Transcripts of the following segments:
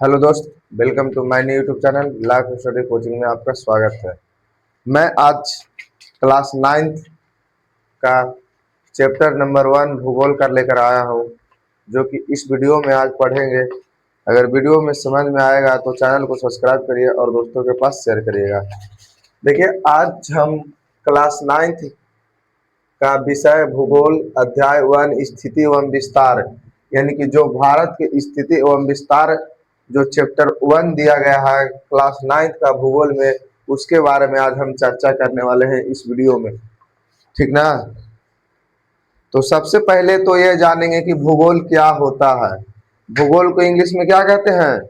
Hello दोस्त, welcome to my new YouTube channel life study coaching में आपका स्वागत है। मैं आज क्लास 9th का चैप्टर नंबर 1 भूगोल का लेकर आया हूँ, जो कि इस वीडियो में आज पढ़ेंगे। अगर वीडियो में समझ में आएगा तो चैनल को सब्सक्राइब करिए और दोस्तों के पास शेयर करिएगा। देखिए, आज हम क्लास 9th का विषय भूगोल अध्याय 1 स्थिति एवं विस्तार, यानी कि जो भारत की स्थिति एवं विस्तार जो चैप्टर 1 दिया गया है क्लास 9th का भूगोल में, उसके बारे में आज हम चर्चा करने वाले हैं इस वीडियो में। ठीक ना? तो सबसे पहले तो ये जानेंगे कि भूगोल क्या होता है। भूगोल को इंग्लिश में क्या कहते हैं?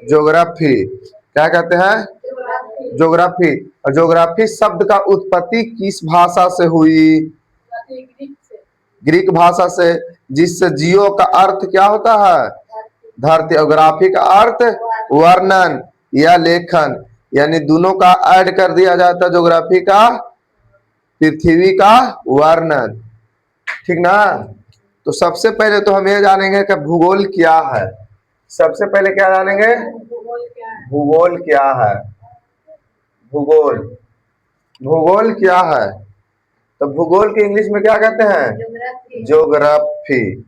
ज्योग्राफी। क्या कहते हैं? ज्योग्राफी। और ज्योग्राफी शब्द का उत्पत्ति किस भाषा से हुई? ग्रीक भाषा से, जिससे जियो का अर्थ क्या होता है? धरती। और ग्राफी का अर्थ वर्णन या लेखन, यानी दोनों का ऐड कर दिया जाता है। ज्योग्राफी का पृथ्वी का वर्णन। ठीक ना? तो सबसे पहले तो हम ये जानेंगे कि भूगोल क्या है। सबसे पहले क्या जानेंगे? भूगोल क्या है। भूगोल, भूगोल क्या है? तो भूगोल के इंग्लिश में क्या कहते हैं? ज्योग्राफी।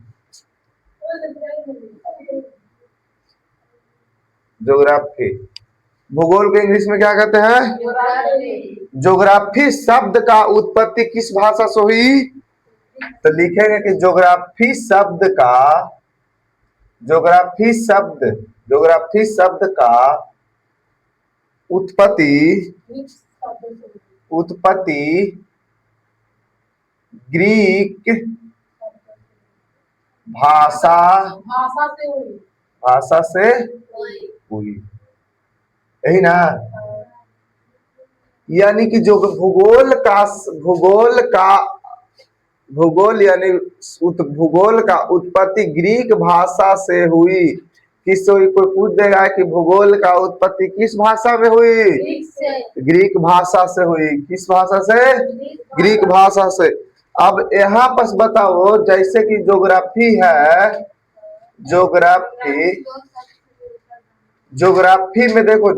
ज्योग्राफी। भूगोल के इंग्लिश में क्या कहते हैं? ज्योग्राफी शब्द का उत्पत्ति किस भाषा से हुई? तो लिखेंगे कि ज्योग्राफी शब्द का उत्पत्ति ग्रीक भाषा से हुई। यही ना? यानी कि जो भूगोल का उत्पत्ति ग्रीक भाषा से हुई। कोई पूछ देगा कि भूगोल का उत्पत्ति किस भाषा में हुई? ग्रीक भाषा से हुई। किस भाषा से? ग्रीक भाषा से। अब यहाँ पर बताओ, जैसे कि ज्योग्राफी है, ज्योग्राफी में देखो,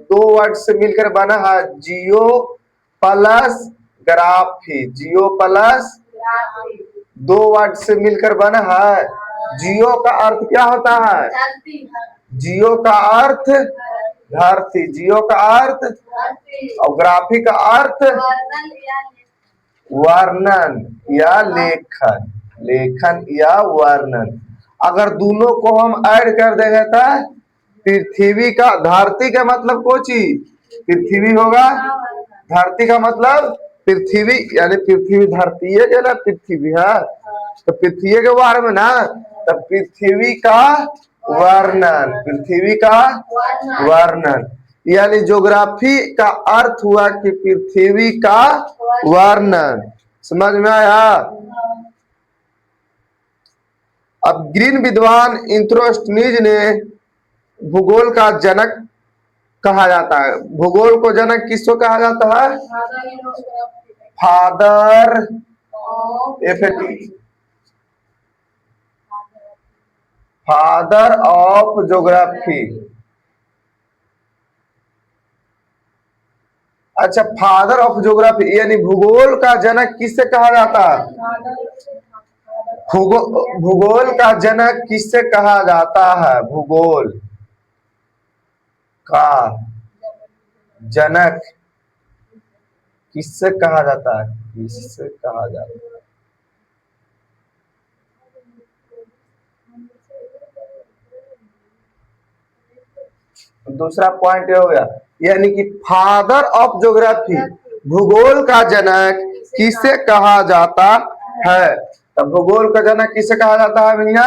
दो वर्ड से मिलकर बना है, जियो प्लस ग्राफी। जियो प्लस दो वर्ड से मिलकर बना है। जियो का अर्थ क्या होता है? जियो का अर्थ धरती। जियो का अर्थ, और ग्राफी का अर्थ वर्णन या लेखन। लेखन या वर्णन। अगर दोनों को हम ऐड कर देंगे तो पृथ्वी का, धरती का मतलब कोची पृथ्वी होगा। धरती का मतलब पृथ्वी, यानी पृथ्वी धरती है क्या ना? पृथ्वी है तो पृथ्वी के बारे में ना, तो पृथ्वी का वर्णन। पृथ्वी का वर्णन, यानी ज्योग्राफी का अर्थ हुआ कि पृथ्वी का वर्णन। समझ में आया? अब ग्रीक विद्वान एरिस्टोटेनिस ने भूगोल का जनक कहा जाता है। भूगोल को जनक किसको कहा जाता है? Father father of geography. अच्छा, फादर ऑफ ज्योग्राफी, यानी भूगोल का जनक किससे कहा जाता है? भूगोल का जनक किससे कहा जाता है? भूगोल का जनक किससे कहा जाता है? किससे कहा जाता है? दूसरा पॉइंट ये हो गया, यानी कि फादर ऑफ ज्योग्राफी, भूगोल का जनक किसे कहा जाता है? तब भूगोल का जनक किसे कहा जाता है भैया?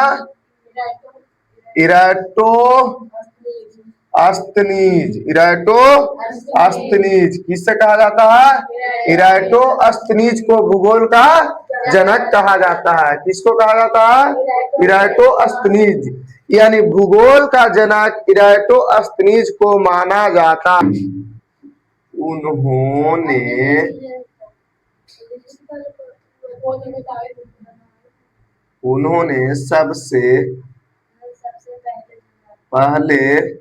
इराटोस्थनीज किससे कहा जाता है? इराटोस्थनीज को भूगोल का जनक कहा जाता है। किसको कहा जाता है? इराटोस्थनीज। यानी भूगोल का जनक इराटोस्थनीज को माना जाता। उन्होंने सबसे पहले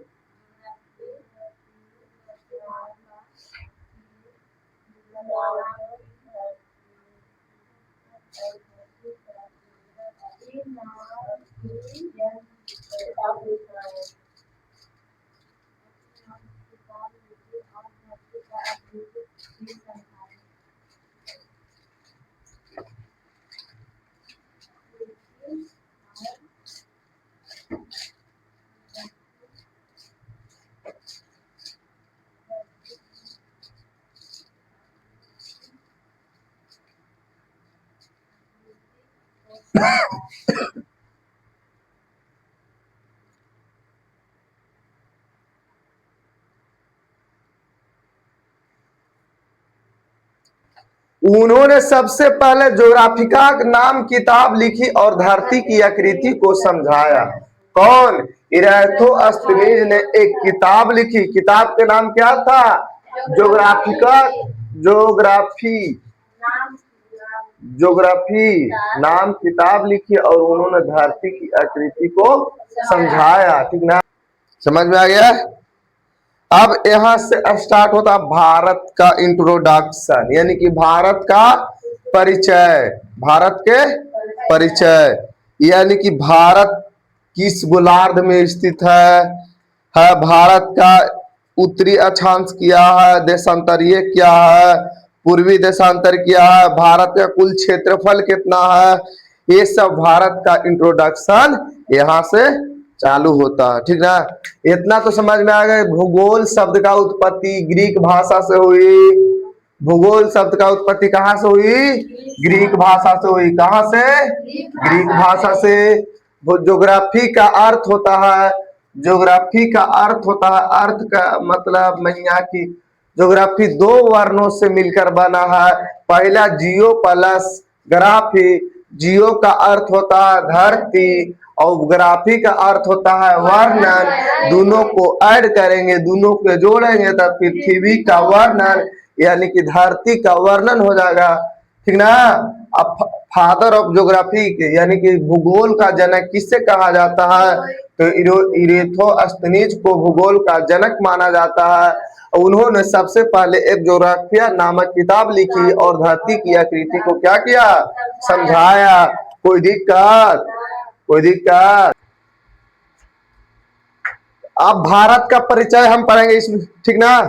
उन्होंने सबसे पहले ज्योग्राफिका नाम किताब लिखी और धरती की आकृति को समझाया। कौन? इरेथोस्थनीज ने एक किताब लिखी। किताब के नाम क्या था? ज्योग्राफिका, ज्योग्राफी, ज्योग्राफी नाम किताब लिखी और उन्होंने धरती की आकृति को समझाया। ठीक ना, समझ में आ गया? अब यहां से स्टार्ट होता भारत का इंट्रोडक्शन, यानी कि भारत का परिचय। भारत के परिचय, यानी कि भारत किस गोलार्ध में स्थित है भारत का उत्तरी अक्षांश क्या है, देशांतरीय क्या है, पूर्वी देशांतर क्या है, भारत का कुल क्षेत्रफल कितना है, ये सब भारत का इंट्रोडक्शन यहाँ से चालू होता है। ठीक ना, इतना तो समझ में आ गया। भूगोल शब्द का उत्पत्ति ग्रीक भाषा से हुई। भूगोल शब्द का उत्पत्ति कहाँ से हुई? ग्रीक भाषा से हुई। कहाँ से? ग्रीक भाषा से। ज्योग्राफी का अर्थ होता है, ज्योग्राफी का अर्थ होता है, अर्थ का मतलब मैया की ज्योग्राफी दो वर्णों से मिलकर बना है। पहला जियो प्लस ग्राफी। जियो का अर्थ होता है धरती और ग्राफी का अर्थ होता है वर्णन। दोनों को ऐड करेंगे, दोनों को जोड़ेंगे तो पृथ्वी का वर्णन यानी कि धरती का वर्णन हो जाएगा। ठीक ना। अब फादर ऑफ ज्योग्राफी के यानी कि भूगोल का जनक किससे कहा जाता है? तो इरेथोस्थनीज को भूगोल का जनक माना जाता है। उन्होंने सबसे पहले एक ज्योग्राफिया नामक किताब लिखी और धरती की आकृति को क्या किया? समझाया। कोई दिक्कत? कोई दिक्कत? अब भारत का परिचय हम पढ़ेंगे इसमें। ठीक ना,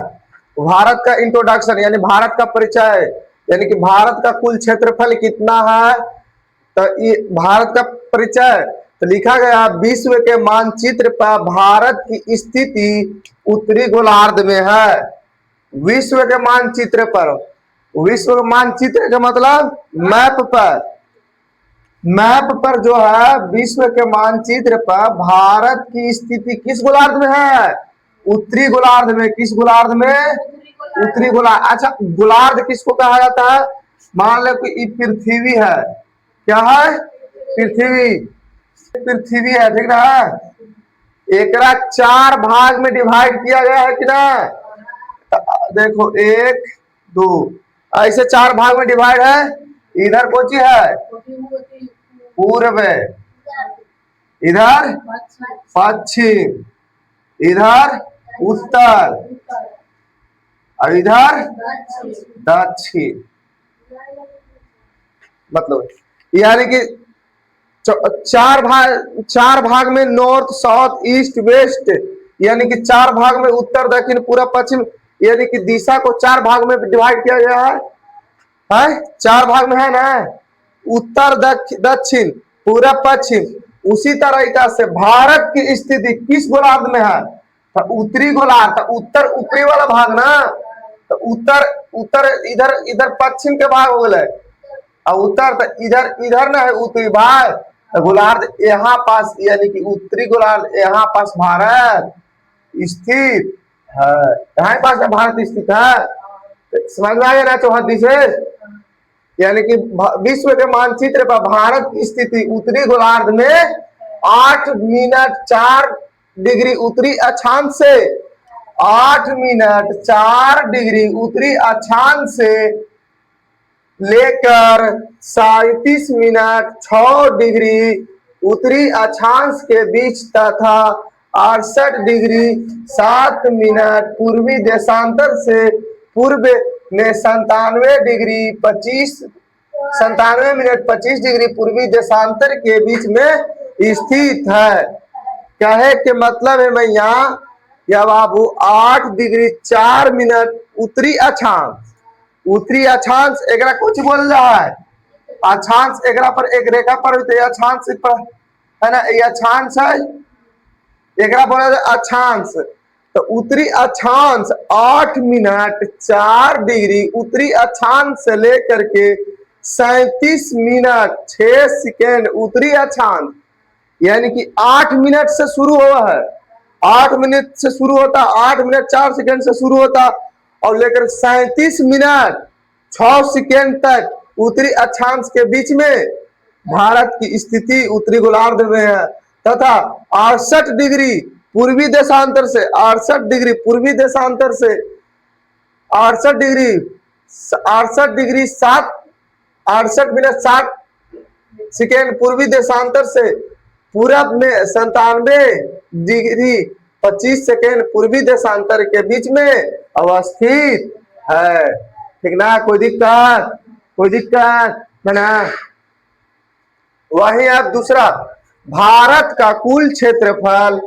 भारत का इंट्रोडक्शन यानी भारत का परिचय, यानी कि भारत का कुल क्षेत्रफल कितना है, तो ये भारत का परिचय तो लिखा गया विश्व के मानचित्र पर भारत की स्थिति उत्तरी गोलार्ध में है। विश्व के मानचित्र पर, विश्व के मानचित्र का मतलब मैप पर, मैप पर जो है विश्व के मानचित्र पर भारत की स्थिति किस गोलार्ध में है? उत्तरी गोलार्ध में। किस गोलार्ध में? उत्तरी गोलार्ध। अच्छा, गोलार्ध किसको कहा जाता है? मान लो कि पृथ्वी है। क्या है? पृथ्वी। पृथ्वी है, ठीक ना। एकरा चार भाग में डिवाइड किया गया है कि ना। देखो, एक दो ऐसे चार भाग में डिवाइड है। इधर कौन सी है? पूर्व, इधर पश्चिम, इधर उत्तर और इधर दक्षिण। मतलब यानी कि चार भाग में नॉर्थ साउथ ईस्ट वेस्ट, यानी कि चार भाग में उत्तर दक्षिण पूर्व पश्चिम, यानी कि दिशा को चार भाग में डिवाइड किया गया है? चार भाग में है ना, उत्तर दक्षिण पूर्व पश्चिम। उसी तरीका से भारत की स्थिति किस गोलार्ध में है? तो उत्तरी गोलार्ध। तो उत्तर ऊपरी वाला भाग ना, तो उत्तर उत्तर इधर इधर पश्चिम के भाग हो गए और उत्तर तो इधर इधर ना है उत्तरी भाग। तो गोलार्ध यहाँ पास यानी कि उत्तरी गोलार्ध यहाँ पास भारत स्थित है। यहाँ पास भारत स्थित है। समझ में आ गया ना चौहदी से? यानी कि विश्व के मानचित्र पर भारत की स्थिति उत्तरी गोलार्ध में 8 मिनट 4 डिग्री उत्तरी अक्षांश से, 8 मिनट 4 डिग्री उत्तरी अक्षांश से लेकर 37 मिनट 6 डिग्री उत्तरी अक्षांश के बीच तथा 68 डिग्री 7 मिनट पूर्वी देशांतर से पूर्व में 97 मिनट 25 डिग्री पूर्वी देशांतर के बीच में स्थित है। कहे के मतलब है मैं यहाँ या बाबू 8 डिग्री 4 मिनट उत्तरी अक्षांश एकरा कुछ बोल रहा है अक्षांश एकरा पर एक रेखा पर अक्षांश पर है ना, ये अक्षांश है एकरा बोला अक्षांश। तो उत्तरी अक्षांश 8 मिनट 4 डिग्री उत्तरी अक्षांश से लेकर के 37 मिनट 6 सेकेंड उत्तरी अक्षांश, यानी कि 8 मिनट से शुरू हुआ है, 8 मिनट से शुरू होता, 8 मिनट 4 सेकेंड से शुरू होता और लेकर 37 मिनट 6 सेकेंड तक उत्तरी अक्षांश के बीच में भारत की स्थिति उत्तरी गोलार्ध में है, तथा 68 डिग्री पूर्वी देशांतर से 68 डिग्री पूर्वी देशांतर से 68 डिग्री 68 मिनट 60 सेकेंड पूर्वी देशांतर से पूरब में 97 डिग्री 25 सेकेंड पूर्वी देशांतर के बीच में अवस्थित है। ठीक ना, कोई दिक्कत ना। वही अब दूसरा, भारत का कुल क्षेत्रफल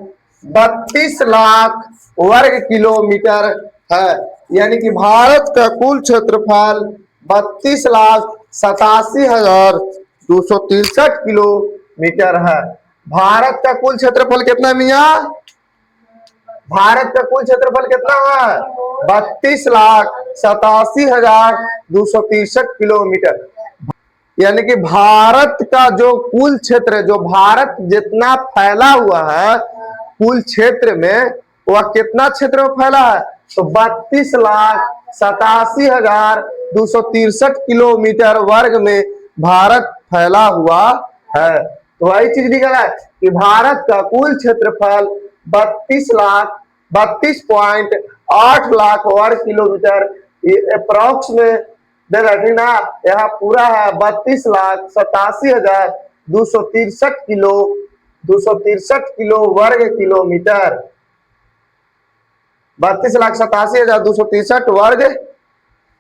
32 लाख वर्ग किलोमीटर है, यानी कि भारत का कुल क्षेत्रफल 32,87,263 किलोमीटर है। भारत का कुल क्षेत्रफल कितना मियाँ? भारत का कुल क्षेत्रफल कितना है? 32,87,263 किलोमीटर, यानी कि भारत का जो कुल क्षेत्र है, जो भारत जितना फैला हुआ है कुल क्षेत्र में, वह कितना क्षेत्र में फैला है? तो 32,87,263 किलोमीटर वर्ग में भारत फैला हुआ है। तो वही चीज निकला है कि भारत का कुल क्षेत्रफल 32.8 लाख वर्ग किलोमीटर अप्रोक्स में दे रहे ना, यहाँ पूरा है 32,87,263 किलो वर्ग किलोमीटर, 32,87,263 वर्ग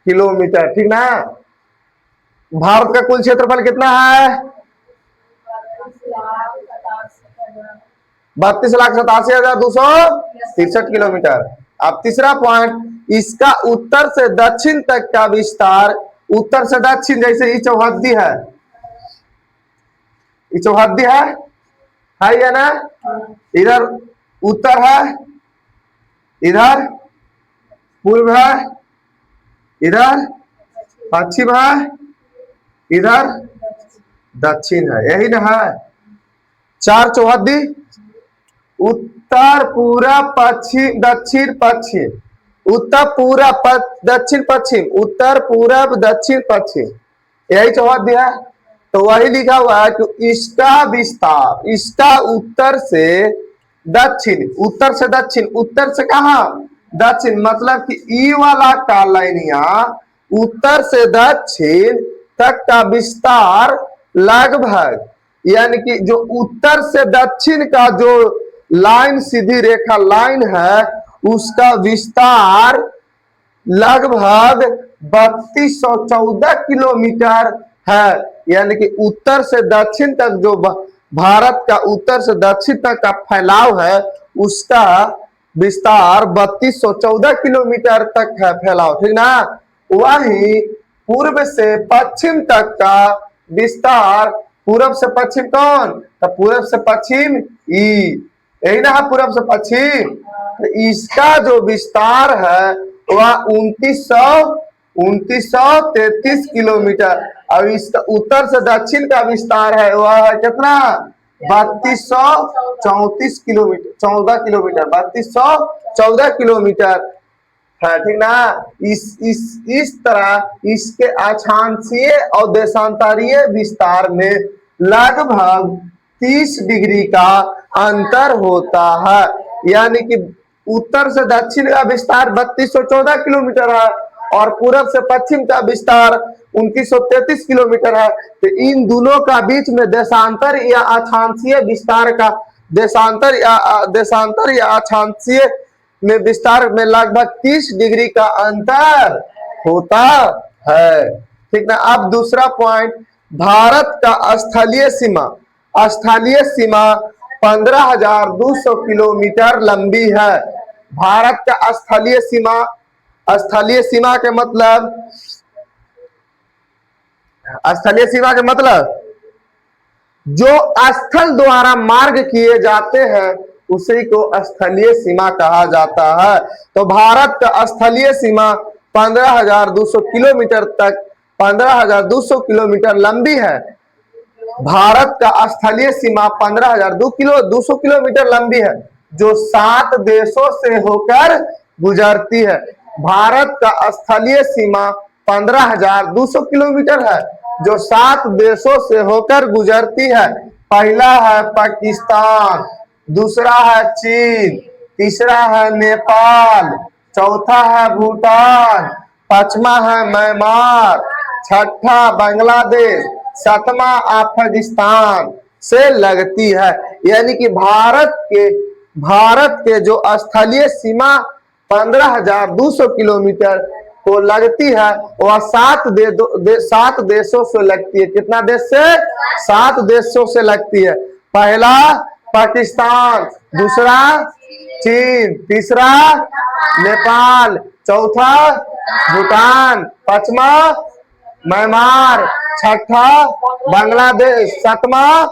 किलोमीटर। ठीक ना। भारत का कुल क्षेत्रफल कितना है? 32,87,263 किलोमीटर। अब तीसरा पॉइंट, इसका उत्तर से दक्षिण तक का विस्तार, उत्तर से दक्षिण जैसे ये चौहद्दी है, ये चौहद्दी है या ना, इधर उत्तर है, इधर पूर्व है, इधर पश्चिम है, इधर दक्षिण है, यही ना है। 4 चौहद्दी, उत्तर पूरब पश्चिम दक्षिण पश्चिम, उत्तर पूरब दक्षिण पश्चिम, उत्तर पूरब दक्षिण पश्चिम, यही चौहद्दी है। तो वही लिखा हुआ है कि इसका विस्तार, इसका उत्तर से दक्षिण, उत्तर से दक्षिण, उत्तर से कहा? दक्षिण, मतलब कि ई वाला का लाइनिया उत्तर से दक्षिण तक का विस्तार लगभग, यानी कि जो उत्तर से दक्षिण का जो लाइन, सीधी रेखा लाइन है, उसका विस्तार लगभग 3214 किलोमीटर है, यानी कि उत्तर से दक्षिण तक जो भारत का उत्तर से दक्षिण तक का फैलाव है, उसका विस्तार 3214 किलोमीटर तक है फैलाव। ठीक ना। वही पूर्व से पश्चिम तक का विस्तार, पूर्व से पश्चिम कौन? तो पूर्व से पश्चिम ई, यही ना है पूर्व से पश्चिम। तो इसका जो विस्तार है वह 2933 किलोमीटर, और इसका उत्तर से दक्षिण का विस्तार है वह है कितना? 3234 किलोमीटर, 14 किलोमीटर, 3214 किलोमीटर है। ठीक ना। इस तरह इसके अक्षांशीय और देशांतरीय विस्तार में लगभग 30 डिग्री का अंतर होता है, यानी कि उत्तर से दक्षिण का विस्तार 3214 किलोमीटर है और पूरब से पश्चिम का विस्तार 2933 किलोमीटर है। तो इन दोनों का बीच में देशांतर या अक्षांशीय विस्तार का देशांतर या अक्षांशीय में विस्तार में लगभग 30 डिग्री का अंतर होता है। ठीक ना। अब दूसरा पॉइंट, भारत का स्थलीय सीमा 15,200 किलोमीटर लंबी है। भारत का स्थलीय सीमा के मतलब, स्थलीय सीमा के मतलब जो स्थल द्वारा मार्ग किए जाते हैं उसी को स्थलीय सीमा कहा जाता है। तो भारत का स्थलीय सीमा 15,200 किलोमीटर तक 15,200 किलोमीटर लंबी है। भारत का स्थलीय सीमा 15,200 किलोमीटर लंबी है, जो 7 देशों से होकर गुजरती है। भारत का स्थलीय सीमा 15,200 किलोमीटर है, जो 7 देशों से होकर गुजरती है। पहला है पाकिस्तान, दूसरा है चीन, तीसरा है नेपाल, चौथा है भूटान, पांचवा है म्यांमार, छठा बांग्लादेश, सातवां अफगानिस्तान से लगती है। यानी कि भारत के जो स्थलीय सीमा 15,200 किलोमीटर को लगती है, वह 7 देशों से लगती है। कितना देश से? 7 देशों से लगती है। पहला पाकिस्तान, दूसरा चीन, तीसरा नेपाल, चौथा भूटान, पांचवा म्यांमार, छठा बांग्लादेश, सातवां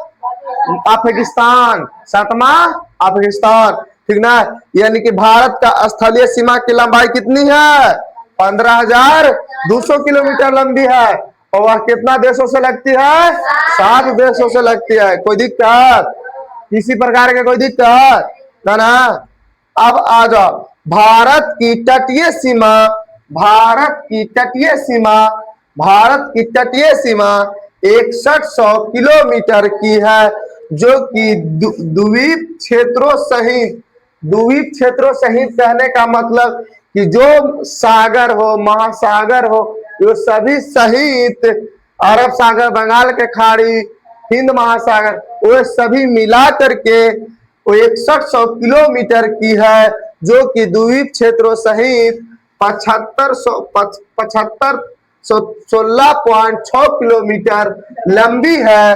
अफगानिस्तान। ठीक ना। यानी कि भारत का स्थलीय सीमा की लंबाई कितनी है? 15,200 किलोमीटर लंबी है, और वह कितना देशों से लगती है? 7 देशों से लगती है। कोई दिक्कत? किसी प्रकार के कोई दिक्कत ना। अब आ जाओ, भारत की तटीय सीमा 6100 किलोमीटर की है, जो कि द्वीप क्षेत्रों सहित कहने का मतलब कि जो सागर हो, महासागर हो, ये सभी सहित, अरब सागर, बंगाल के खाड़ी, हिंद महासागर, वो सभी मिला करके वो 6100 किलोमीटर की है, जो कि द्वीप क्षेत्रों सहित 16.6 किलोमीटर लंबी है।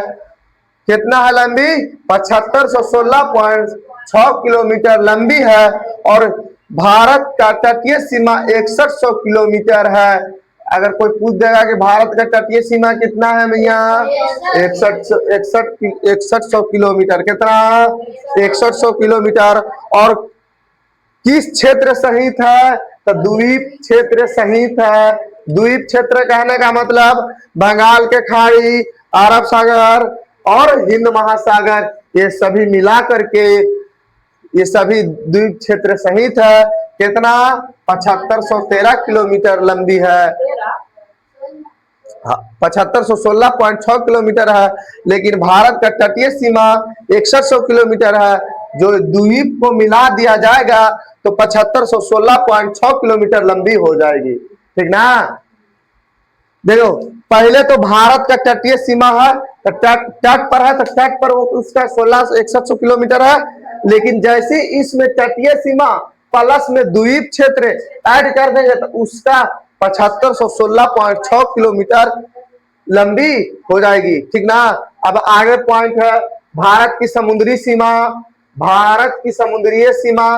कितना है लंबी? 16.6 किलोमीटर लंबी है। और भारत का तटीय सीमा 6100 किलोमीटर है। अगर कोई पूछ देगा कि भारत का तटीय सीमा कितना है भैया? 6100 किलोमीटर। कितना? 6100 किलोमीटर। और किस क्षेत्र सहित है? तो द्वीप क्षेत्र सहित है। द्वीप क्षेत्र कहने का मतलब बंगाल के खाड़ी, अरब सागर और हिंद महासागर, ये सभी मिला करके ये सभी द्वीप क्षेत्र सहित है। कितना? 7513 किलोमीटर लंबी है। 7516.6 किलोमीटर है। लेकिन भारत का तटीय सीमा 6100 किलोमीटर है। जो द्वीप को मिला दिया जाएगा तो 7516.6 किलोमीटर लंबी हो जाएगी। ठीक ना। देखो, पहले तो भारत का तटीय सीमा है, तो तट पर है, तो तट पर वो उसका 6100 किलोमीटर है। लेकिन जैसे इसमें तटीय सीमा प्लस में द्वीप क्षेत्र ऐड कर देंगे तो उसका 7516.6 किलोमीटर लंबी हो जाएगी। ठीक ना। अब आगे पॉइंट है, भारत की समुद्री सीमा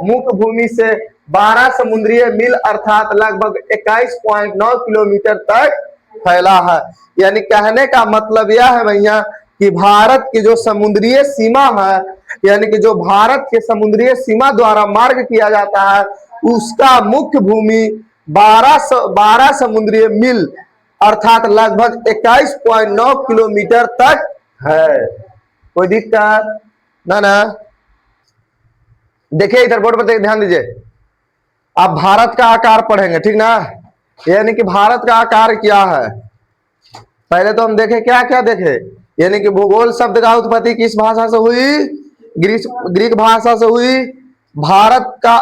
मुख्य भूमि से 12 समुद्रीय मील अर्थात लगभग 21.9 किलोमीटर तक फैला है। यानी कहने का मतलब यह है भैया कि भारत की जो समुद्रीय सीमा है, यानी कि जो भारत के समुद्रीय सीमा द्वारा मार्ग किया जाता है, उसका मुख्य भूमि 12 समुद्रीय मील अर्थात लगभग 21.9 किलोमीटर तक है। कोई दिक्कत ना। देखिए इधर बोर्ड पर ध्यान दीजिए। आप भारत का आकार पढ़ेंगे। ठीक ना। यानी कि भारत का आकार क्या है, पहले तो हम देखें क्या क्या देखे। यानी कि भूगोल शब्द का उत्पत्ति किस भाषा से हुई? ग्रीक भाषा से हुई। भारत का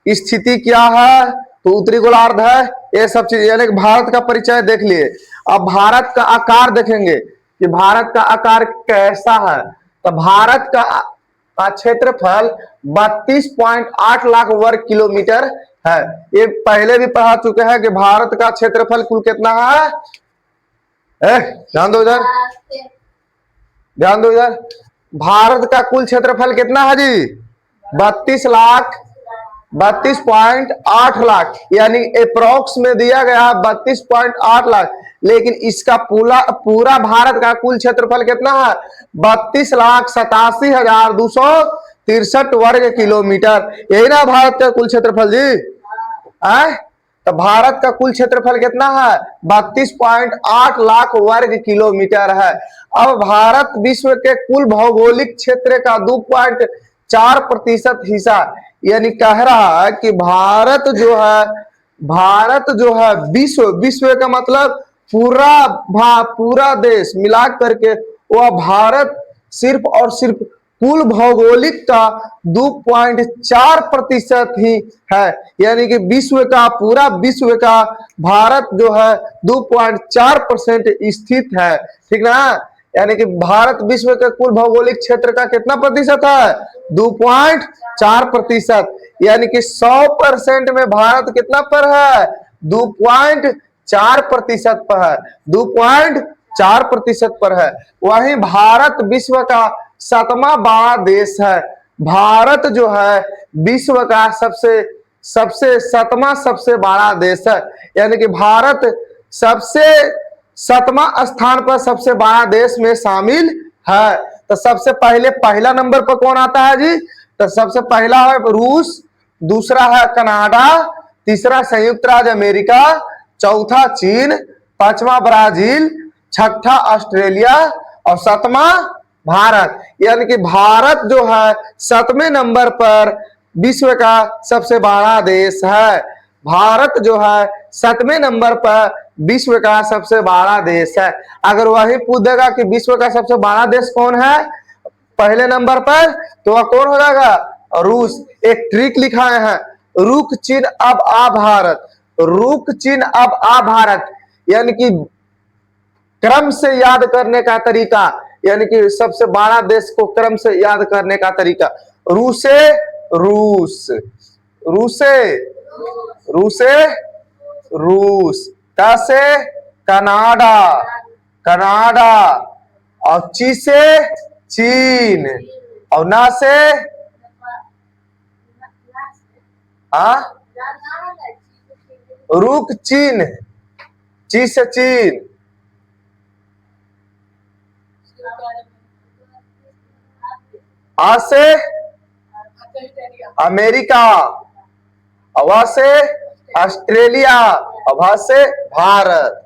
स्थिति क्या है? तो उत्तरी गोलार्ध है। ये सब चीज, यानी कि भारत का परिचय देख लिए। अब भारत का आकार देखेंगे कि भारत का आकार कैसा है। तो भारत का का क्षेत्रफल 32.8 लाख वर्ग किलोमीटर है। ये पहले भी पढ़ा चुके हैं कि भारत का क्षेत्रफल कुल कितना है। ध्यान दो इधर, ध्यान दो इधर। भारत का कुल क्षेत्रफल कितना है जी? 32.8 लाख, यानी अप्रोक्स में दिया गया 32.8 लाख, लेकिन इसका पूरा भारत का कुल क्षेत्रफल कितना है? 32,87,263 वर्ग किलोमीटर। यही ना भारत का कुल क्षेत्रफल जी। तो भारत का कुल क्षेत्रफल कितना है? 32.8 लाख वर्ग किलोमीटर है। अब भारत विश्व के कुल भौगोलिक क्षेत्र का 2.4% हिस्सा, यानी कह रहा है कि भारत जो है विश्व का मतलब पूरा देश मिला करके वह भारत सिर्फ और सिर्फ कुल भौगोलिक का 2.4% ही है, यानी कि पूरा विश्व का भारत जो है 2.4% स्थित है। ठीक ना? यानी कि भारत विश्व के कुल भौगोलिक क्षेत्र का कितना प्रतिशत है? 2.4%, यानी कि 100% में भारत कितना पर है? 2.4% पर है, 2.4% पर है। वहीं भारत विश्व का 7वां बड़ा देश है। भारत जो है विश्व का सबसे 7वां सबसे बड़ा देश है, यानी कि भारत सबसे 7वां स्थान पर सबसे बड़ा देश में शामिल है। तो सबसे पहला नंबर पर कौन आता है जी? तो सबसे पहला है रूस, दूसरा है कनाडा, तीसरा संयुक्त राज्य अमेरिका, चौथा चीन, पांचवा ब्राजील, छठा ऑस्ट्रेलिया और 7वां भारत। यानी कि भारत जो है 7वें नंबर पर विश्व का सबसे बड़ा देश है। भारत जो है 7वें नंबर पर विश्व का सबसे बड़ा देश है। अगर वही पूछ देगा कि विश्व का सबसे बड़ा देश कौन है पहले नंबर पर, तो वह कौन हो जाएगा? रूस। एक ट्रिक लिखा है, रुक चीन अब आ भारत, रुक चीन अब आ भारत, यानी कि क्रम से याद करने का तरीका, यानी कि सबसे बड़ा देश को क्रम से याद करने का तरीका। रूसे रूस, रूसे रूसे रूस, से कनाडा, कनाडा, और ची से चीन, और ना से रुक चीन, ची से चीन, आ से अमेरिका, अवा से ऑस्ट्रेलिया, अभा से भारत।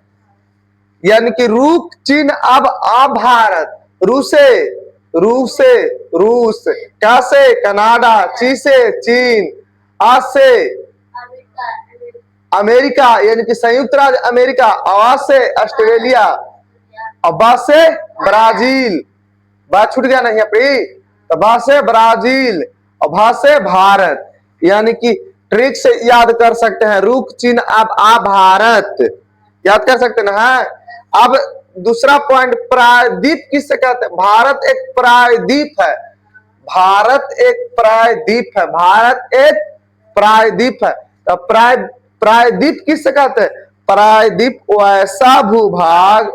यानी कि रुक चीन अब आ भारत, रूसे रूसे रूस, का से कनाडा, ची से चीन, आ से अमेरिका यानी कि संयुक्त राज्य अमेरिका, अवा से ऑस्ट्रेलिया, अबा से ब्राजील, बात छूट गया नहीं अपनी, बा से ब्राजील, अभा से भारत। यानी कि ट्रिक से याद कर सकते हैं, रुक चीन अब आ भारत, याद कर सकते हैं ना। अब दूसरा पॉइंट, प्रायद्वीप किससे कहते हैं? भारत एक प्रायद्वीप है, भारत एक प्रायद्वीप है, भारत एक प्रायद्वीप है। तो प्रायद्वीप किससे कहते हैं? प्रायद्वीप वैसा भूभाग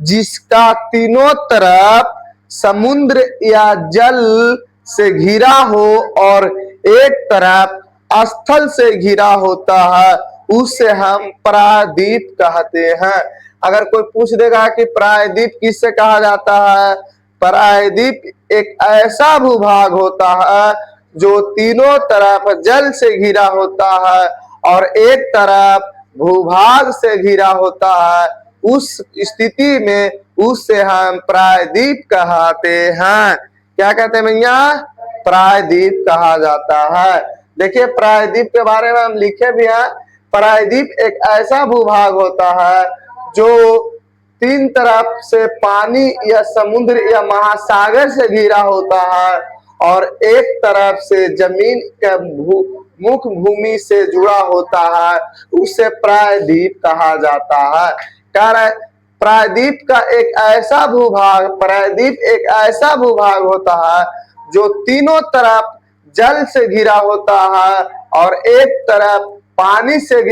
जिसका तीनों तरफ समुद्र या जल से घिरा हो और एक तरफ स्थल से घिरा होता है, उससे हम प्रायद्वीप कहते हैं। अगर कोई पूछ देगा कि प्रायद्वीप किससे कहा जाता है? प्रायद्वीप एक ऐसा भूभाग होता है जो तीनों तरफ जल से घिरा होता है और एक तरफ भूभाग से घिरा होता है, उस स्थिति में उससे हम प्रायद्वीप कहते हैं। क्या कहते हैं भैया? प्रायद्वीप कहा जाता है। देखिए प्रायद्वीप के बारे में हम लिखे भी हैं, प्रायद्वीप एक ऐसा भूभाग होता है जो तीन तरफ से पानी या समुद्र या महासागर से घिरा होता है और एक तरफ से जमीन के मुख्य भूमि से जुड़ा होता है, उसे प्रायद्वीप कहा जाता है। कारण प्रायद्वीप का एक ऐसा भूभाग, प्रायद्वीप एक ऐसा भूभाग होता है जो तीनों तरफ जल से घिरा होता है और एक तरफ पानी से